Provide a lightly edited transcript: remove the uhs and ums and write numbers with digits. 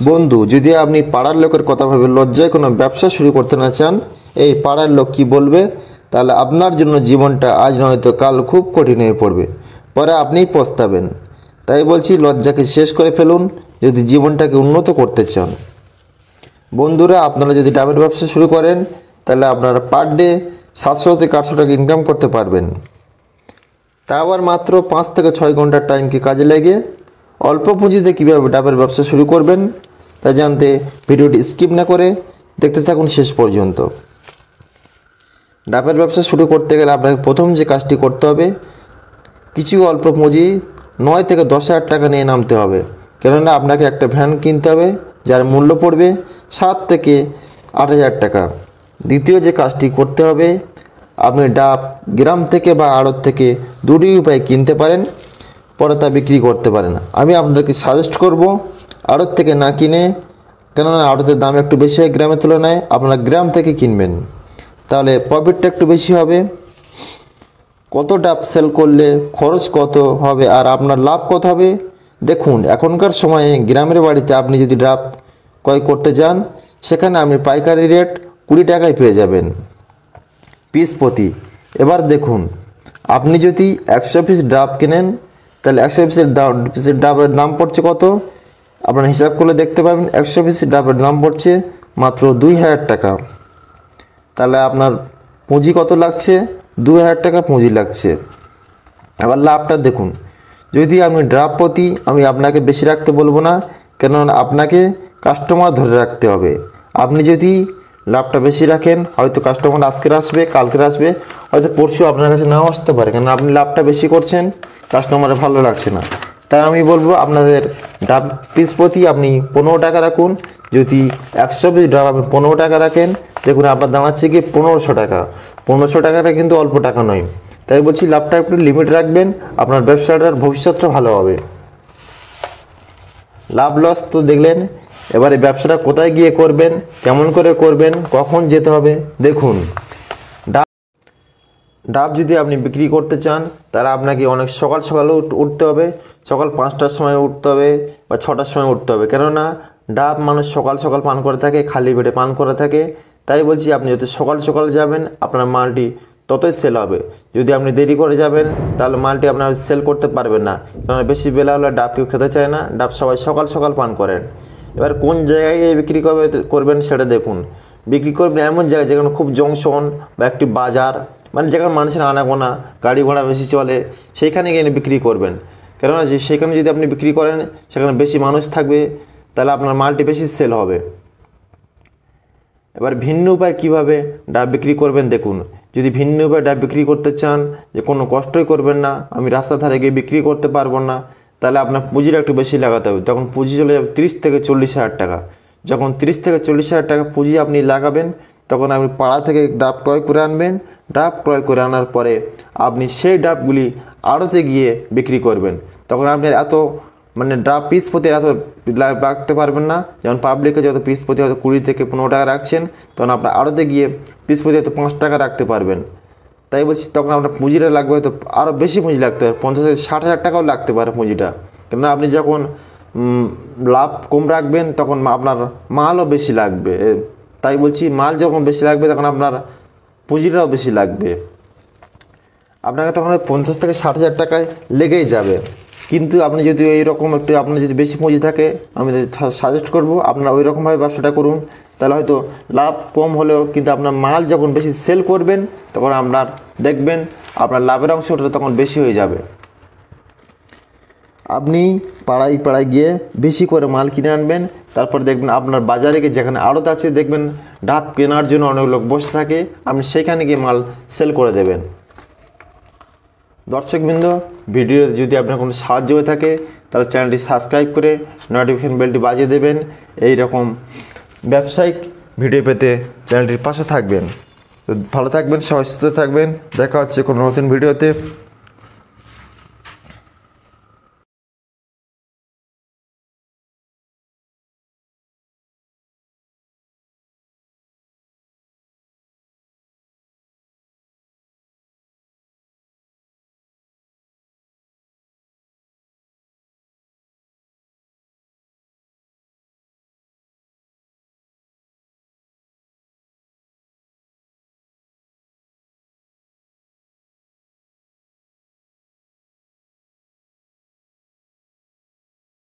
বন্ধু, যদি আপনি পাড়ার লোকের কথা ভেবে লজ্জায় কোনো ব্যবসা শুরু করতে না চান, এই পাড়ার লোক কি বলবে, তাহলে আপনার জন্য জীবনটা আজ নয়তো কাল খুব কঠিন হয়ে পড়বে। পরে আপনিই পস্তাবেন। তাই বলছি, লজ্জাকে শেষ করে ফেলুন যদি জীবনটাকে উন্নত করতে চান। বন্ধুরা, আপনারা যদি ডাবের ব্যবসা শুরু করেন তাহলে আপনারা পার ডে 700 থেকে 800 টাকা ইনকাম করতে পারবেন। তা আবার মাত্র 5 থেকে 6 ঘন্টার টাইমকে কাজে লেগে অল্প পুঁজিতে কীভাবে ডাবের ব্যবসা শুরু করবেন তা জানতে ভিডিওটি স্কিপ না করে দেখতে থাকুন শেষ পর্যন্ত। ডাবের ব্যবসা শুরু করতে গেলে আপনাকে প্রথম যে কাজটি করতে হবে, কিছু অল্প পুঁজি 9 থেকে 10,000 টাকা নিয়ে নামতে হবে। কেননা আপনাকে একটা ভ্যান কিনতে হবে যার মূল্য পড়বে 7 থেকে 8,000 টাকা। দ্বিতীয় যে কাজটি করতে হবে, আপনি ডাব গ্রাম থেকে বা আড়ত থেকে দুটি উপায়ে কিনতে পারেন, পরে তা বিক্রি করতে পারেন। আমি আপনাদেরকে সাজেস্ট করব আড়ত থেকে না কিনে, কেননা আড়তের দাম একটু বেশি হয় গ্রামের তুলনায়, আপনারা গ্রাম থেকে কিনবেন, তাহলে প্রফিটটা একটু বেশি হবে। কত ডাব সেল করলে খরচ কত হবে আর আপনার লাভ কত হবে দেখুন। এখনকার সময়ে গ্রামের বাড়িতে আপনি যদি ডাব ক্রয় করতে যান, সেখানে আপনি পাইকারি রেট 20 টাকায় পেয়ে যাবেন পিস প্রতি। এবার দেখুন, আপনি যদি 100 পিস ডাব কেনেন তাহলে 100 পিসের ডাবের দাম পড়ছে কত, আপনারা হিসাব করলে দেখতে পাবেন 100 পিসের ডাবের দাম পড়ছে মাত্র 2,000 টাকা। তাহলে আপনার পুঁজি কত লাগছে, 2,000 টাকা পুঁজি লাগছে। এবার লাভটা দেখুন, যদি আপনি ডাব প্রতি, আমি আপনাকে বেশি রাখতে বলবো না, কেননা আপনাকে কাস্টমার ধরে রাখতে হবে। আপনি যদি লাভটা বেশি রাখেন, হয়তো কাস্টমার আজকের আসবে, কালকের আসবে, হয়তো পরশু আপনার কাছে নাও আসতে পারে, কেন আপনি লাভটা বেশি করছেন, কাস্টমারের ভালো লাগছে না। তাই আমি বলবো আপনাদের ডাব পিস প্রতি আপনি 15 টাকা রাখুন। যদি 100 পিস ডাব আপনি 15 টাকা রাখেন, দেখুন আপনার দাঁড়াচ্ছে গিয়ে 1500 টাকা। 1500 টাকাটা কিন্তু অল্প টাকা নয়। তাই বলছি লাভটা একটু লিমিট রাখবেন, আপনার ব্যবসাটার ভবিষ্যৎটা ভালো হবে। লাভ লস তো দেখলেন, এবারে ব্যবসাটা কোথায় গিয়ে করবেন, কেমন করে করবেন, কখন যেতে হবে দেখুন। ডাব যদি আপনি বিক্রি করতে চান তাহলে আপনাকে অনেক সকাল সকালে উঠতে হবে, সকাল 5টার সময় উঠতে হবে বা 6টার সময় উঠতে হবে। কেননা ডাব মানুষ সকাল সকাল পান করে থাকে, খালি পেটে পান করে থাকে। তাই বলছি, আপনি যত সকাল সকাল যাবেন আপনার মালটি ততই সেল হবে। যদি আপনি দেরি করে যাবেন তাহলে মালটি আপনার সেল করতে পারবেন না, কেননা বেশি বেলা হলে ডাব কেউ খেতে চায় না। ডাব সবাই সকাল সকাল পান করেন। এবার কোন জায়গায় বিক্রি করবেন সেটা দেখুন। বিক্রি করবেন এমন জায়গায় যেখানে খুব জংশন বা একটি বাজার, মানে যেখানে মানুষের আনাগোনা, গাড়ি ঘোড়া বেশি চলে, সেইখানে গিয়ে বিক্রি করবেন। কেননা সেখানে যদি আপনি বিক্রি করেন, সেখানে বেশি মানুষ থাকবে, তাহলে আপনার মালটি বেশি সেল হবে। এবার ভিন্ন উপায় কীভাবে ডাব বিক্রি করবেন দেখুন। যদি ভিন্ন উপায় ডাব বিক্রি করতে চান, যে কোনো কষ্টই করবেন না, আমি রাস্তা ধারে গিয়ে বিক্রি করতে পারবো না, তাহলে আপনার পুঁজিটা একটু বেশি লাগাতে হবে। তখন পুঁজি চলে যাবে 30 থেকে 40,000 টাকা। যখন 30 থেকে 40,000 টাকা পুঁজি আপনি লাগাবেন, তখন আপনি পাড়া থেকে ডাব ক্রয় করে আনবেন। ডাব ক্রয় করে আনার পরে আপনি সেই ডাবগুলি আড়তে গিয়ে বিক্রি করবেন। তখন আপনার এত ডাব পিস প্রতি এত রাখতে পারবেন না। যেমন পাবলিকে যত পিস প্রতি হয়তো 20 থেকে 15 টাকা রাখছেন, তখন আপনার আড়তে গিয়ে পিস প্রতি হয়তো 5 টাকা রাখতে পারবেন। তাই বলছি, তখন আপনার পুঁজিটা লাগবে, হয়তো আরও বেশি পুঁজি লাগতে পারে, 50 থেকে 60,000 টাকাও লাগতে পারে পুঁজিটা। কেননা আপনি যখন লাভ কম রাখবেন তখন আপনার মালও বেশি লাগবে। তাই বলছি, মাল যখন বেশি লাগবে তখন আপনার পুঁজিটাও বেশি লাগবে। আপনাকে তখন 50 থেকে 60,000 টাকায় লেগেই যাবে। কিন্তু আপনি যদি এইরকম একটু, আপনার যদি বেশি পুঁজি থাকে, আমি সাজেস্ট করব আপনারা ওই রকমভাবে ব্যবসাটা করুন। তাহলে হয়তো লাভ কম হলেও কিন্তু আপনার মাল যখন বেশি সেল করবেন, তখন আপনার দেখবেন আপনার লাভের অংশটা তখন বেশি হয়ে যাবে। আপনি পাড়ায় পাড়ায় গিয়ে বেশি করে মাল কিনে আনবেন। তারপর দেখবেন আপনার বাজারে গিয়ে যেখানে আড়ত আছে, দেখবেন ডাব কেনার জন্য অনেক লোক বসে থাকে, আপনি সেখানে গিয়ে মাল সেল করে দেবেন। দর্শকবৃন্দ, ভিডিও যদি আপনার কোনো সাহায্য হয়ে থাকে তাহলে চ্যানেলটি সাবস্ক্রাইব করে নোটিফিকেশন বেলটি বাজিয়ে দেবেন। এই রকম ব্যবসায়িক ভিডিও পেতে চ্যানেলটির পাশে থাকবেন। তো ভালো থাকবেন, সবাই সুস্থ থাকবেন। দেখা হচ্ছে কোনো নতুন ভিডিওতে।